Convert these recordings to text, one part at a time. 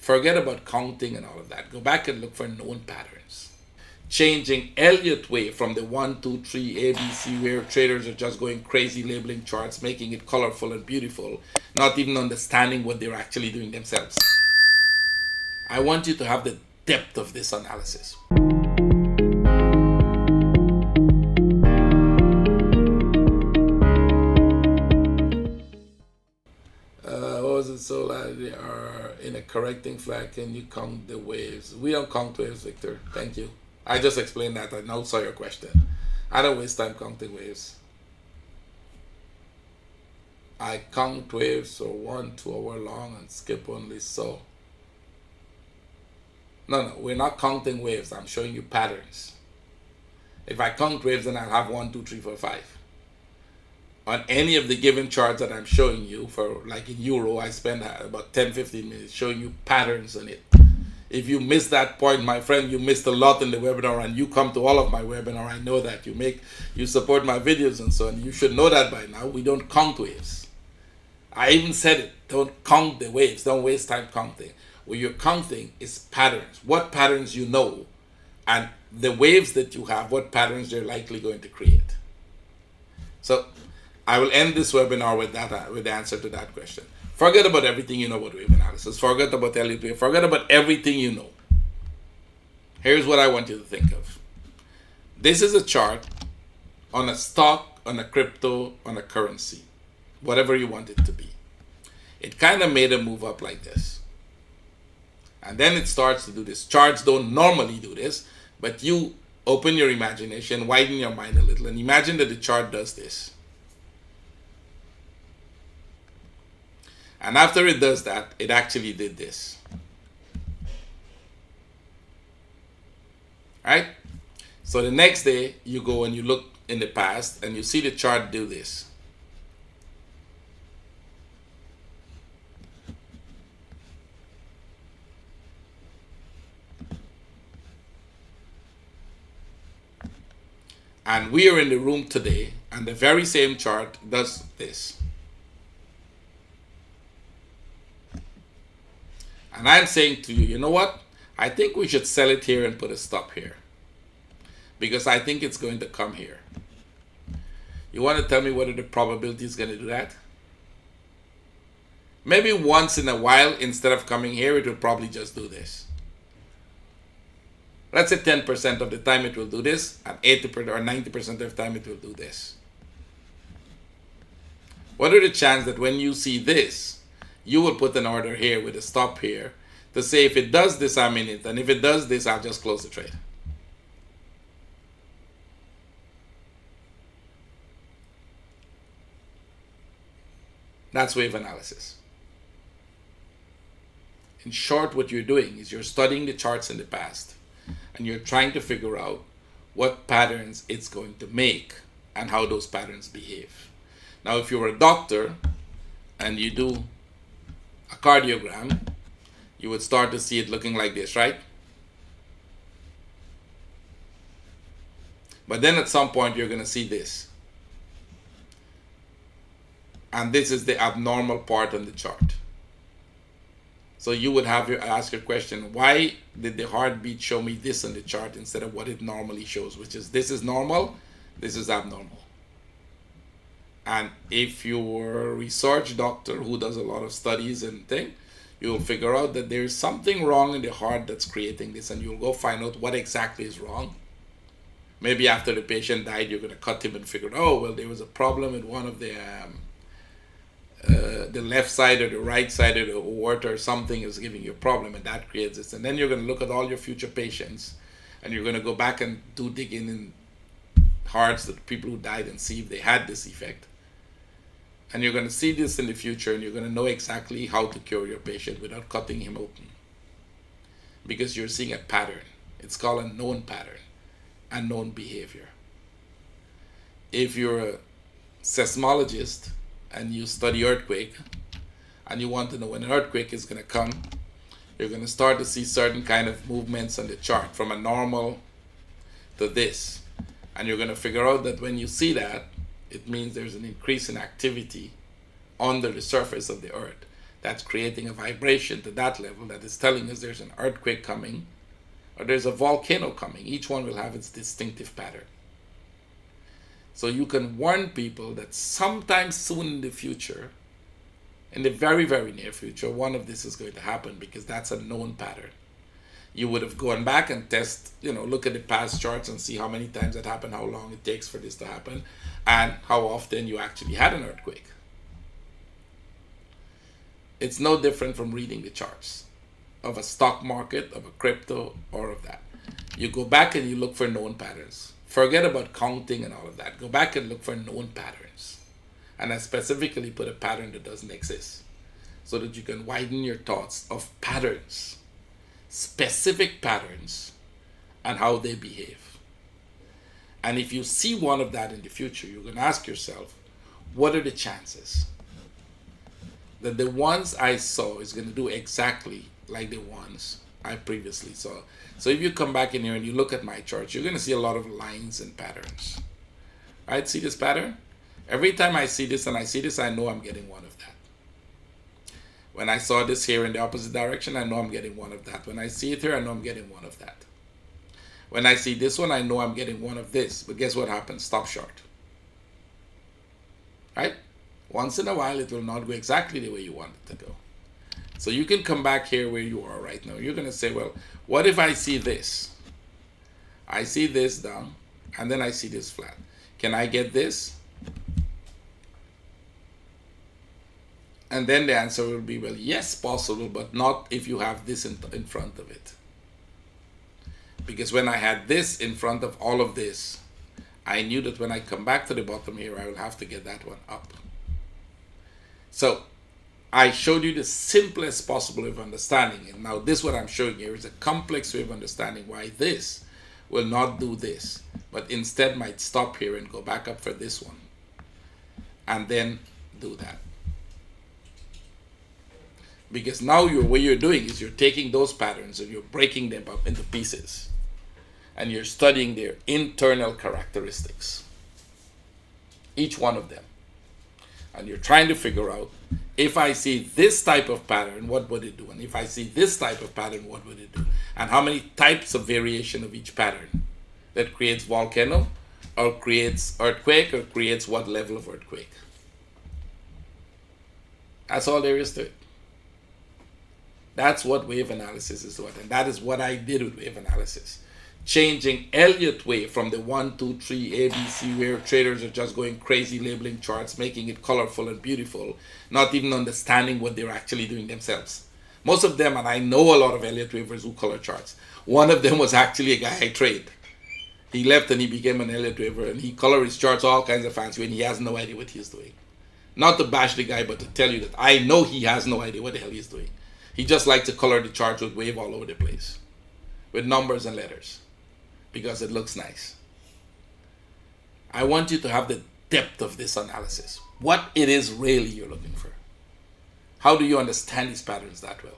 Forget about counting and all of that. Go back and look for known patterns. Changing Elliott Wave from the 1, 2, 3 ABC, where traders are just going crazy labeling charts, making it colorful and beautiful, not even understanding what they're actually doing themselves. I want you to have the depth of this analysis. What was it? So they are in a correcting flag. Can you count the waves? We don't count waves, Victor. Thank you. I just explained that. I now saw your question. I don't waste time counting waves. I count waves for 1, 2 hour long and skip only so. No, we're not counting waves. I'm showing you patterns. If I count waves, then I'll have 1, 2, 3, 4, 5. On any of the given charts that I'm showing you, for like in Euro, I spend about 10-15 minutes showing you patterns on it. If you miss that point, my friend, you missed a lot in the webinar, and you come to all of my webinar. I know that you support my videos and so on. You should know that by now. We don't count waves. I even said it. Don't count the waves. Don't waste time counting. What you're counting is patterns. What patterns you know, and the waves that you have, what patterns they're likely going to create. So I will end this webinar with that, with the answer to that question. Forget about everything you know about wave analysis. Forget about Elliott Wave. Forget about everything you know. Here's what I want you to think of. This is a chart on a stock, on a crypto, on a currency, whatever you want it to be. It kind of made a move up like this. And then it starts to do this. Charts don't normally do this, but you open your imagination, widen your mind a little, and imagine that the chart does this. And after it does that, it actually did this. Right? So the next day, you go and you look in the past, and you see the chart do this. And we are in the room today, and the very same chart does this. And I'm saying to you, you know what? I think we should sell it here and put a stop here, because I think it's going to come here. You want to tell me what are the probabilities going to do that? Maybe once in a while, instead of coming here, it will probably just do this. Let's say 10% of the time it will do this, and 80% or 90% of the time it will do this. What are the chances that when you see this, you will put an order here with a stop here to say, if it does this, I'm in it, and if it does this, I'll just close the trade? That's wave analysis. In short, what you're doing is you're studying the charts in the past, and you're trying to figure out what patterns it's going to make and how those patterns behave. Now, if you're a doctor and you do a cardiogram, you would start to see it looking like this, right? But then at some point, you're going to see this. And this is the abnormal part on the chart. So you would have to ask your question, why did the heartbeat show me this on the chart instead of what it normally shows, which is this is normal, this is abnormal. And if you're a research doctor who does a lot of studies and things, you'll figure out that there's something wrong in the heart that's creating this, and you'll go find out what exactly is wrong. Maybe after the patient died, you're going to cut him and figure, oh, well, there was a problem in one of the left side or the right side of the aorta, or something is giving you a problem, and that creates this. And then you're going to look at all your future patients, and you're going to go back and do digging in hearts of people who died and see if they had this effect. And you're going to see this in the future, and you're going to know exactly how to cure your patient without cutting him open, because you're seeing a pattern. It's called a known pattern, a known behavior. If you're a seismologist and you study earthquake, and you want to know when an earthquake is going to come, you're going to start to see certain kind of movements on the chart from a normal to this. And you're going to figure out that when you see that, it means there's an increase in activity under the surface of the earth. that's creating a vibration to that level that is telling us there's an earthquake coming or there's a volcano coming. Each one will have its distinctive pattern. So you can warn people that sometime soon in the future, in the very, very near future, one of this is going to happen because that's a known pattern. You would have gone back and look at the past charts and see how many times that happened, how long it takes for this to happen, and how often you actually had an earthquake. It's no different from reading the charts of a stock market, of a crypto, or of that. You go back and you look for known patterns. Forget about counting and all of that. Go back and look for known patterns. And I specifically put a pattern that doesn't exist so that you can widen your thoughts of patterns, specific patterns, and how they behave. And if you see one of that in the future, you're going to ask yourself, what are the chances that the ones I saw is going to do exactly like the ones I previously saw? So if you come back in here and you look at my charts, you're going to see a lot of lines and patterns. Right? See this pattern? Every time I see this and I see this, I know I'm getting one of that. When I saw this here in the opposite direction, I know I'm getting one of that. When I see it here, I know I'm getting one of that. When I see this one, I know I'm getting one of this. But guess what happens? Stop short. Right? Once in a while, it will not go exactly the way you want it to go. So you can come back here where you are right now. You're going to say, well, what if I see this? I see this down, and then I see this flat. Can I get this? And then the answer will be, well, yes, possible, but not if you have this in front of it. Because when I had this in front of all of this, I knew that when I come back to the bottom here, I will have to get that one up. So I showed you the simplest possible way of understanding it. Now this what I'm showing here is a complex way of understanding why this will not do this, but instead might stop here and go back up for this one, and then do that. Because now what you're doing is you're taking those patterns and you're breaking them up into pieces, and you're studying their internal characteristics, each one of them. And you're trying to figure out, if I see this type of pattern, what would it do? And if I see this type of pattern, what would it do? And how many types of variation of each pattern that creates volcano, or creates earthquake, or creates what level of earthquake? That's all there is to it. That's what wave analysis is about. And that is what I did with wave analysis. Changing Elliott Wave from the 1, 2, 3 ABC, where traders are just going crazy labeling charts, making it colorful and beautiful, not even understanding what they're actually doing themselves. Most of them, and I know a lot of Elliott Wavers who color charts. One of them was actually a guy I trade. He left and he became an Elliott Waver, and he color his charts all kinds of fancy and he has no idea what he's doing. Not to bash the guy, but to tell you that I know he has no idea what the hell he's doing. He just likes to color the charts with wave all over the place, with numbers and letters, because it looks nice. I want you to have the depth of this analysis. What it is really you're looking for. How do you understand these patterns that well?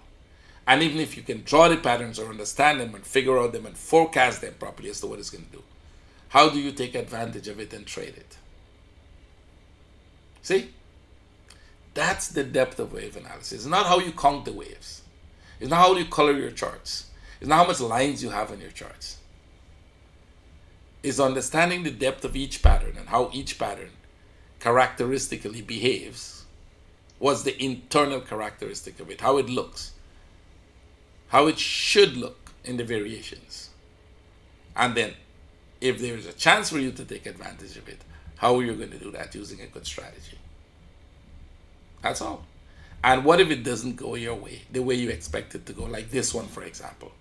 And even if you can draw the patterns or understand them and figure out them and forecast them properly as to what it's going to do, how do you take advantage of it and trade it? See? That's the depth of wave analysis. It's not how you count the waves. It's not how you color your charts. It's not how much lines you have in your charts. Is understanding the depth of each pattern and how each pattern characteristically behaves. What's the internal characteristic of it, how it looks, how it should look in the variations. And then, if there is a chance for you to take advantage of it, how are you going to do that using a good strategy? That's all. And what if it doesn't go your way, the way you expect it to go, like this one, for example?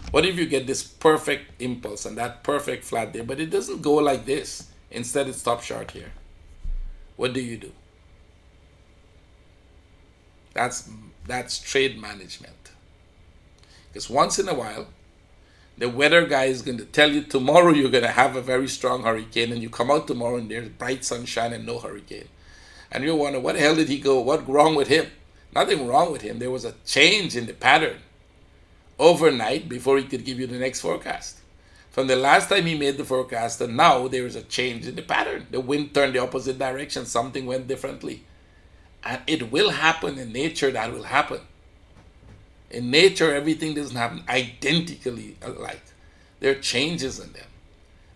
What if you get this perfect impulse and that perfect flat there, but it doesn't go like this? Instead, it stops short here. What do you do? That's trade management. Because once in a while, the weather guy is going to tell you tomorrow you're going to have a very strong hurricane, and you come out tomorrow and there's bright sunshine and no hurricane. And you wonder, what the hell did he go? What's wrong with him? Nothing wrong with him. There was a change in the pattern overnight before he could give you the next forecast. From the last time he made the forecast and now there is a change in the pattern. The wind turned the opposite direction. Something went differently. And it will happen in nature, that will happen. In nature, everything doesn't happen identically alike. There are changes in them.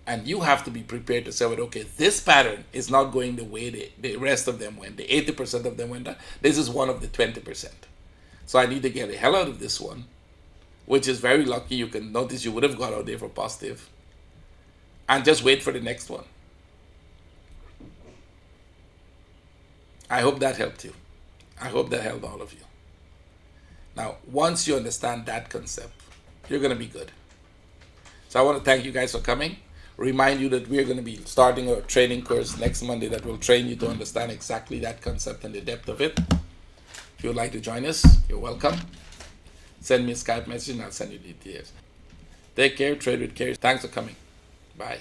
And you have to be prepared to say, well, okay, this pattern is not going the way the rest of them went. The 80% of them went down. This is one of the 20%. So I need to get the hell out of this one, which is very lucky. You can notice you would have got out there for positive, and just wait for the next one. I hope that helped you. I hope that helped all of you. Now, once you understand that concept, you're going to be good. So I want to thank you guys for coming. Remind you that we're going to be starting a training course next Monday that will train you to understand exactly that concept and the depth of it. If you would like to join us, you're welcome. Send me a Skype message and I'll send you the details. Take care, trade with care. Thanks for coming. Bye.